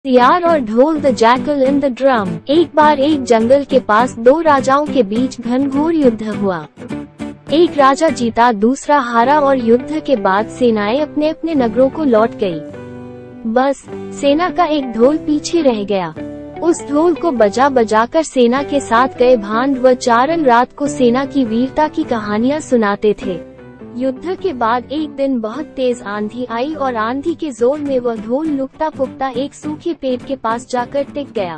सियार और ढोल, the jackal in the drum. एक बार एक जंगल के पास दो राजाओं के बीच घनघोर युद्ध हुआ। एक राजा जीता, दूसरा हारा और युद्ध के बाद सेनाएं अपने अपने नगरों को लौट गई। बस सेना का एक ढोल पीछे रह गया। उस ढोल को बजा बजा कर सेना के साथ गए भांड व चारण रात को सेना की वीरता की कहानियां सुनाते थे। युद्ध के बाद एक दिन बहुत तेज आंधी आई और आंधी के जोर में वह ढोल लुकता पुकता एक सूखे पेड़ के पास जाकर टिक गया।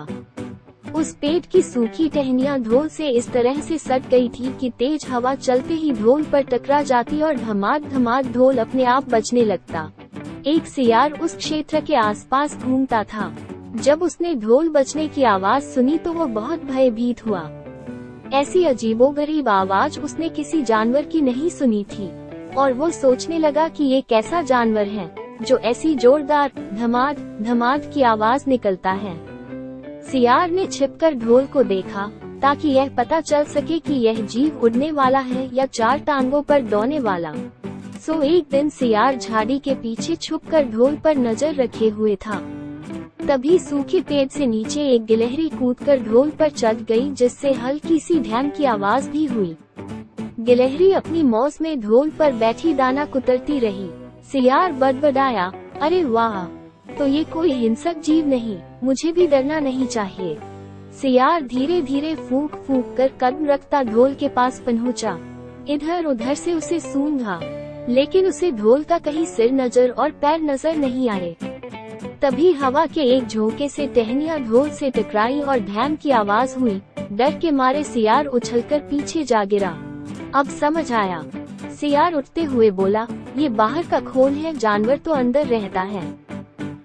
उस पेड़ की सूखी टहनियां ढोल से इस तरह से सट गई थी कि तेज हवा चलते ही ढोल पर टकरा जाती और धमाद धमाद ढोल अपने आप बजने लगता। एक सियार उस क्षेत्र के आसपास घूमता था। जब उसने ढोल बजने की आवाज सुनी तो वो बहुत भयभीत हुआ। ऐसी अजीबोगरीब आवाज उसने किसी जानवर की नहीं सुनी थी और वो सोचने लगा कि ये कैसा जानवर है जो ऐसी जोरदार धमाद धमाद की आवाज निकलता है। सियार ने छिपकर ढोल को देखा ताकि यह पता चल सके कि यह जीव उड़ने वाला है या चार टांगों पर दौड़ने वाला। सो एक दिन सियार झाड़ी के पीछे छुपकर ढोल पर नजर रखे हुए था। तभी सूखे पेड़ से नीचे एक गिलहरी कूदकर ढोल पर चढ़ गई, जिससे हल्की सी ध्यान की आवाज भी हुई। गिलहरी अपनी मौज में ढोल पर बैठी दाना कुतरती रही। सियार बड़बड़ाया, अरे वाह, तो ये कोई हिंसक जीव नहीं, मुझे भी डरना नहीं चाहिए। सियार धीरे धीरे फूंक फूंक कर कदम रखता ढोल के पास पहुंचा। इधर उधर से उसे सूंघा, लेकिन उसे ढोल का कहीं सिर नजर और पैर नजर नहीं आए। तभी हवा के एक झोंके से टहनियां ढोल से टकराई और ढैम की आवाज हुई। डर के मारे सियार उछलकर पीछे जा गिरा। अब समझ आया। सियार उठते हुए बोला, ये बाहर का खोल है, जानवर तो अंदर रहता है।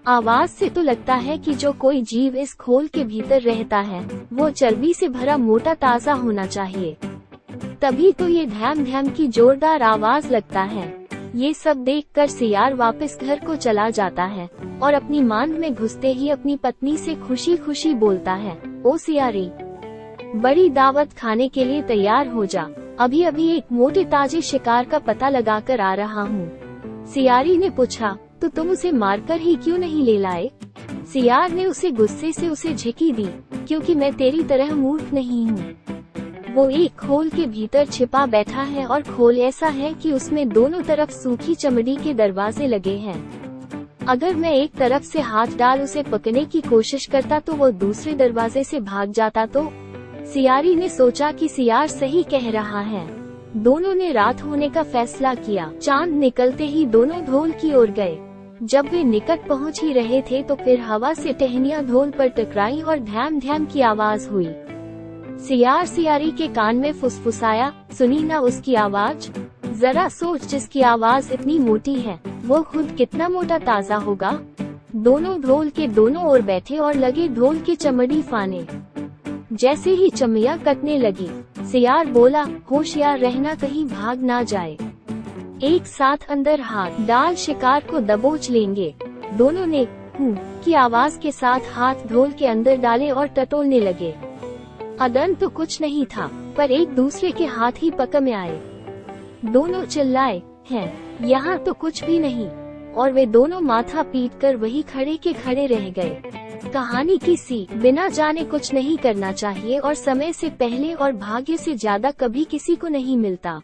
आवाज से तो लगता है कि जो कोई जीव इस खोल के भीतर रहता है वो चर्बी से भरा मोटा ताजा होना चाहिए, तभी तो ये ढैम ढैम की जोरदार आवाज लगता है। ये सब देखकर सियार वापस घर को चला जाता है और अपनी मांद में घुसते ही अपनी पत्नी से खुशी खुशी बोलता है, ओ सियारी, बड़ी दावत खाने के लिए तैयार हो जा। अभी अभी एक मोटे ताजे शिकार का पता लगाकर आ रहा हूँ। सियारी ने पूछा, तो तुम उसे मारकर ही क्यों नहीं ले लाए? सियार ने उसे गुस्से से उसे झिकी दी, क्योंकि मैं तेरी तरह मूर्ख नहीं हूँ। वो एक खोल के भीतर छिपा बैठा है और खोल ऐसा है कि उसमें दोनों तरफ सूखी चमड़ी के दरवाजे लगे हैं। अगर मैं एक तरफ से हाथ डाल उसे पकड़ने की कोशिश करता तो वो दूसरे दरवाजे से भाग जाता। तो सियारी ने सोचा कि सियार सही कह रहा है। दोनों ने रात होने का फैसला किया। चांद निकलते ही दोनों ढोल की ओर गए। जब वे निकट पहुंच ही रहे थे तो फिर हवा से टहनियां ढोल पर टकराई और ढैम ढैम की आवाज हुई। सियार सियारी के कान में फुसफुसाया, सुनी ना उसकी आवाज? जरा सोच, जिसकी आवाज इतनी मोटी है वो खुद कितना मोटा ताजा होगा। दोनों ढोल के दोनों ओर बैठे और लगे ढोल की चमड़ी फाने। जैसे ही चमिया कटने लगी, सियार बोला, होशियार रहना कहीं भाग ना जाए। एक साथ अंदर हाथ डाल शिकार को दबोच लेंगे। दोनों ने हूँ की आवाज के साथ हाथ ढोल के अंदर डाले और टटोलने लगे। अदन तो कुछ नहीं था, पर एक दूसरे के हाथ ही पकड़ में आए। दोनों चिल्लाए, हैं, यहाँ तो कुछ भी नहीं, और वे दोनों माथा पीट कर वही खड़े के खड़े रह गए। कहानी की सीख, बिना जाने कुछ नहीं करना चाहिए और समय से पहले और भाग्य से ज्यादा कभी किसी को नहीं मिलता।